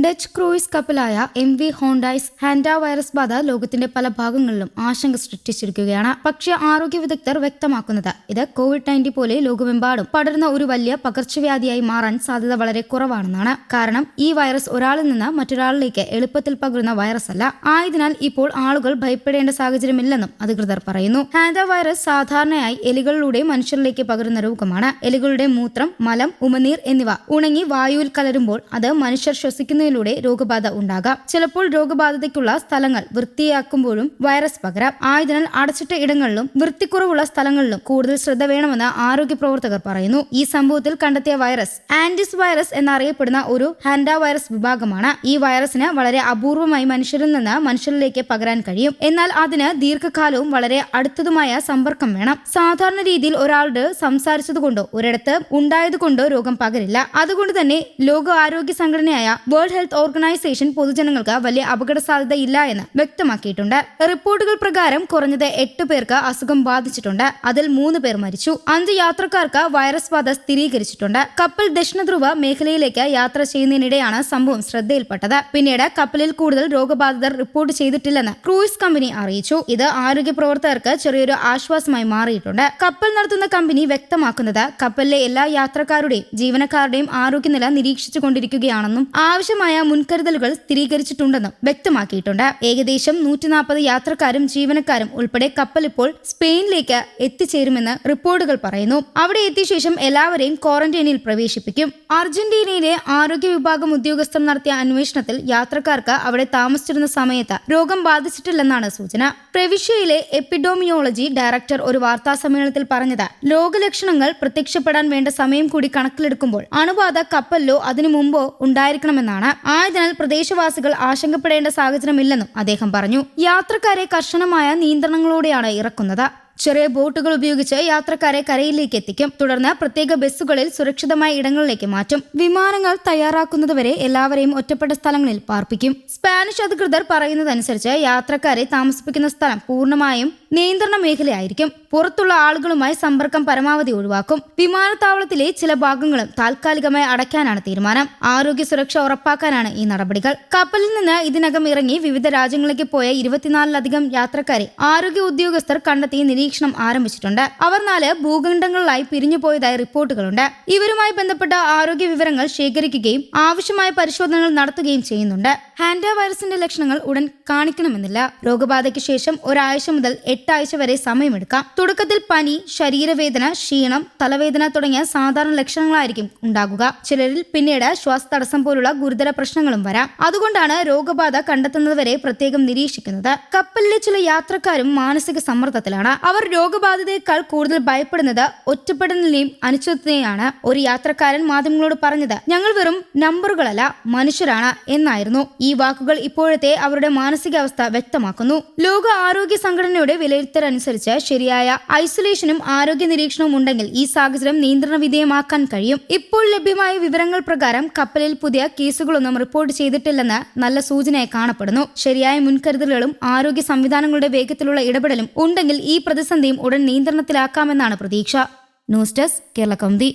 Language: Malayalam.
ഡച്ച് ക്രൂയിസ് കപ്പലായ MV ഹോണ്ടൈസ് ഹാൻഡ വൈറസ് ബാധ ലോകത്തിന്റെ പല ഭാഗങ്ങളിലും ആശങ്ക സൃഷ്ടിച്ചിരിക്കുകയാണ്. പക്ഷേ ആരോഗ്യ വിദഗ്ധർ വ്യക്തമാക്കുന്നത് ഇത് COVID-19 പോലെ ലോകമെമ്പാടും പടരുന്ന ഒരു വലിയ പകർച്ചവ്യാധിയായി മാറാൻ സാധ്യത വളരെ കുറവാണെന്നാണ്. കാരണം ഈ വൈറസ് ഒരാളിൽ നിന്ന് മറ്റൊരാളിലേക്ക് എളുപ്പത്തിൽ പകരുന്ന വൈറസ് അല്ല. ആയതിനാൽ ഇപ്പോൾ ആളുകൾ ഭയപ്പെടേണ്ട സാഹചര്യമില്ലെന്നും അധികൃതർ പറയുന്നു. ഹാൻഡ വൈറസ് സാധാരണയായി എലികളിലൂടെ മനുഷ്യരിലേക്ക് പകരുന്ന രോഗമാണ്. എലികളുടെ മൂത്രം, മലം, ഉമിനീർ എന്നിവ ഉണങ്ങി വായുവിൽ കലരുമ്പോൾ അത് മനുഷ്യർ ശ്വസിക്കുന്ന രോഗബാധ ഉണ്ടാകാം. ചിലപ്പോൾ രോഗബാധയ്ക്കുള്ള സ്ഥലങ്ങൾ വൃത്തിയാക്കുമ്പോഴും വൈറസ് പകരാം. ആയതിനാൽ അടച്ചിട്ട ഇടങ്ങളിലും വൃത്തിക്കുറവുള്ള സ്ഥലങ്ങളിലും കൂടുതൽ ശ്രദ്ധ വേണമെന്ന് ആരോഗ്യ പ്രവർത്തകർ പറയുന്നു. ഈ സംഭവത്തിൽ കണ്ടെത്തിയ വൈറസ് ആൻഡിസ് വൈറസ് എന്നറിയപ്പെടുന്ന ഒരു ഹാൻഡ വൈറസ് വിഭാഗമാണ്. ഈ വൈറസിന് വളരെ അപൂർവമായി മനുഷ്യരിൽ നിന്ന് മനുഷ്യരിലേക്ക് പകരാൻ കഴിയും. എന്നാൽ അതിന് ദീർഘകാലവും വളരെ അടുത്തതുമായ സമ്പർക്കം വേണം. സാധാരണ രീതിയിൽ ഒരാളോട് സംസാരിച്ചതുകൊണ്ടോ ഒരിടത്ത് ഉണ്ടായതുകൊണ്ടോ രോഗം പകരില്ല. അതുകൊണ്ട് തന്നെ ലോക ആരോഗ്യ സംഘടനയായ വേൾഡ് ഹെൽത്ത് ഓർഗനൈസേഷൻ പൊതുജനങ്ങൾക്ക് വലിയ അപകട സാധ്യത ഇല്ല എന്ന് വ്യക്തമാക്കിയിട്ടുണ്ട്. റിപ്പോർട്ടുകൾ പ്രകാരം കുറഞ്ഞത് 8 പേർക്ക് അസുഖം ബാധിച്ചിട്ടുണ്ട്. അതിൽ 3 പേർ മരിച്ചു. 5 യാത്രക്കാർക്ക് വൈറസ് ബാധ സ്ഥിരീകരിച്ചിട്ടുണ്ട്. കപ്പൽ ദക്ഷിണ ധ്രുവ മേഖലയിലേക്ക് യാത്ര ചെയ്യുന്നതിനിടെയാണ് സംഭവം ശ്രദ്ധയിൽപ്പെട്ടത്. പിന്നീട് കപ്പലിൽ കൂടുതൽ രോഗബാധിതർ റിപ്പോർട്ട് ചെയ്തിട്ടില്ലെന്ന് ക്രൂയിസ് കമ്പനി അറിയിച്ചു. ഇത് ആരോഗ്യ പ്രവർത്തകർക്ക് ചെറിയൊരു ആശ്വാസമായി മാറിയിട്ടുണ്ട്. കപ്പൽ നടത്തുന്ന കമ്പനി വ്യക്തമാക്കുന്നത് കപ്പലിലെ എല്ലാ യാത്രക്കാരുടെയും ജീവനക്കാരുടെയും ആരോഗ്യനില നിരീക്ഷിച്ചുകൊണ്ടിരിക്കുകയാണെന്നും ആവശ്യമായ മുൻകരുതലുകൾ സ്ഥിരീകരിച്ചിട്ടുണ്ടെന്നും വ്യക്തമാക്കിയിട്ടുണ്ട്. ഏകദേശം 140 യാത്രക്കാരും ജീവനക്കാരും ഉൾപ്പെടെ കപ്പൽ ഇപ്പോൾ സ്പെയിനിലേക്ക് എത്തിച്ചേരുമെന്ന് റിപ്പോർട്ടുകൾ പറയുന്നു. അവിടെ എത്തിയ ശേഷം എല്ലാവരെയും ക്വാറന്റൈനിൽ പ്രവേശിപ്പിക്കും. അർജന്റീനയിലെ ആരോഗ്യ വിഭാഗം ഉദ്യോഗസ്ഥർ നടത്തിയ അന്വേഷണത്തിൽ യാത്രക്കാർക്ക് അവിടെ താമസിച്ചിരുന്ന സമയത്ത് രോഗം ബാധിച്ചിട്ടില്ലെന്നാണ് സൂചന. പ്രവിശ്യയിലെ എപ്പിഡോമിയോളജി ഡയറക്ടർ ഒരു വാർത്താ സമ്മേളനത്തിൽ പറഞ്ഞത് രോഗലക്ഷണങ്ങൾ പ്രത്യക്ഷപ്പെടാൻ വേണ്ട സമയം കൂടി കണക്കിലെടുക്കുമ്പോൾ അണുബാധ കപ്പലിലോ അതിനു മുമ്പോ ഉണ്ടായിരിക്കണമെന്നാണ്. ആയതിനാൽ പ്രദേശവാസികൾ ആശങ്കപ്പെടേണ്ട സാഹചര്യമില്ലെന്നും അദ്ദേഹം പറഞ്ഞു. യാത്രക്കാരെ കർശനമായ നിയന്ത്രണങ്ങളോടെയാണ് ഇറക്കുന്നത്. ചെറിയ ബോട്ടുകൾ ഉപയോഗിച്ച് യാത്രക്കാരെ കരയിലേക്ക് എത്തിക്കും. തുടർന്ന് പ്രത്യേക ബസ്സുകളിൽ സുരക്ഷിതമായ ഇടങ്ങളിലേക്ക് മാറ്റും. വിമാനങ്ങൾ തയ്യാറാക്കുന്നതുവരെ എല്ലാവരെയും ഒറ്റപ്പെട്ട സ്ഥലങ്ങളിൽ പാർപ്പിക്കും. സ്പാനിഷ് അധികൃതർ പറയുന്നതനുസരിച്ച് യാത്രക്കാരെ താമസിപ്പിക്കുന്ന സ്ഥലം പൂർണ്ണമായും നിയന്ത്രണ മേഖലയായിരിക്കും. പുറത്തുള്ള ആളുകളുമായി സമ്പർക്കം പരമാവധി ഒഴിവാക്കും. വിമാനത്താവളത്തിലെ ചില ഭാഗങ്ങളും താൽക്കാലികമായി അടയ്ക്കാനാണ് തീരുമാനം. ആരോഗ്യ സുരക്ഷ ഉറപ്പാക്കാനാണ് ഈ നടപടികൾ. കപ്പലിൽ നിന്ന് ഇതിനകം ഇറങ്ങി വിവിധ രാജ്യങ്ങളിലേക്ക് പോയ 24ലധികം യാത്രക്കാരെ ആരോഗ്യ ഉദ്യോഗസ്ഥർ കണ്ടെത്തി നിരീക്ഷണം ആരംഭിച്ചിട്ടുണ്ട്. അവർ 4 ഭൂഖണ്ഡങ്ങളിലായി പിരിഞ്ഞുപോയതായി റിപ്പോർട്ടുകളുണ്ട്. ഇവരുമായി ബന്ധപ്പെട്ട ആരോഗ്യ വിവരങ്ങൾ ശേഖരിക്കുകയും ആവശ്യമായ പരിശോധനകൾ നടത്തുകയും ചെയ്യുന്നുണ്ട്. ഹാൻഡ വൈറസിന്റെ ലക്ഷണങ്ങൾ ഉടൻ കാണിക്കണമെന്നില്ല. രോഗബാധയ്ക്ക് ശേഷം ഒരാഴ്ച മുതൽ 8 ആഴ്ച വരെ സമയമെടുക്കാം. തുടക്കത്തിൽ പനി, ശരീരവേദന, ക്ഷീണം, തലവേദന തുടങ്ങിയ സാധാരണ ലക്ഷണങ്ങളായിരിക്കും ഉണ്ടാകുക. ചിലരിൽ പിന്നീട് ശ്വാസതടസ്സം പോലുള്ള ഗുരുതര പ്രശ്നങ്ങളും വരാം. അതുകൊണ്ടാണ് രോഗബാധ കണ്ടെത്തുന്നതുവരെ പ്രത്യേകം നിരീക്ഷിക്കുന്നത്. കപ്പലിലെ ചില യാത്രക്കാരും മാനസിക സമ്മർദ്ദത്തിലാണ്. അവർ രോഗബാധിതയേക്കാൾ കൂടുതൽ ഭയപ്പെടുന്നത് ഒറ്റപ്പെടലിനെയും അനിശ്ചിതത്വത്തെയാണ്. ഒരു യാത്രക്കാരൻ മാധ്യമങ്ങളോട് പറഞ്ഞത് ഞങ്ങൾ വെറും നമ്പറുകളല്ല, മനുഷ്യരാണ് എന്നായിരുന്നു. ഈ വാക്കുകൾ ഇപ്പോഴത്തെ അവരുടെ മാനസികാവസ്ഥ വ്യക്തമാക്കുന്നു. ലോക ആരോഗ്യ സംഘടനയുടെ വിലയിരുത്തലനുസരിച്ച് ശരിയായ ഐസൊലേഷനും ആരോഗ്യ നിരീക്ഷണവും ഉണ്ടെങ്കിൽ ഈ സാഹചര്യം നിയന്ത്രണ വിധേയമാക്കാൻ കഴിയും. ഇപ്പോൾ ലഭ്യമായ വിവരങ്ങൾ പ്രകാരം കപ്പലിൽ പുതിയ കേസുകളൊന്നും റിപ്പോർട്ട് ചെയ്തിട്ടില്ലെന്ന് നല്ല സൂചനയായി കാണപ്പെടുന്നു. ശരിയായ മുൻകരുതലുകളും ആരോഗ്യ സംവിധാനങ്ങളുടെ വേഗത്തിലുള്ള ഇടപെടലും ഉണ്ടെങ്കിൽ ഈ പ്രതിസന്ധിയും ഉടൻ നിയന്ത്രണത്തിലാക്കാമെന്നാണ് പ്രതീക്ഷ. News desk Kerala Kaumudi.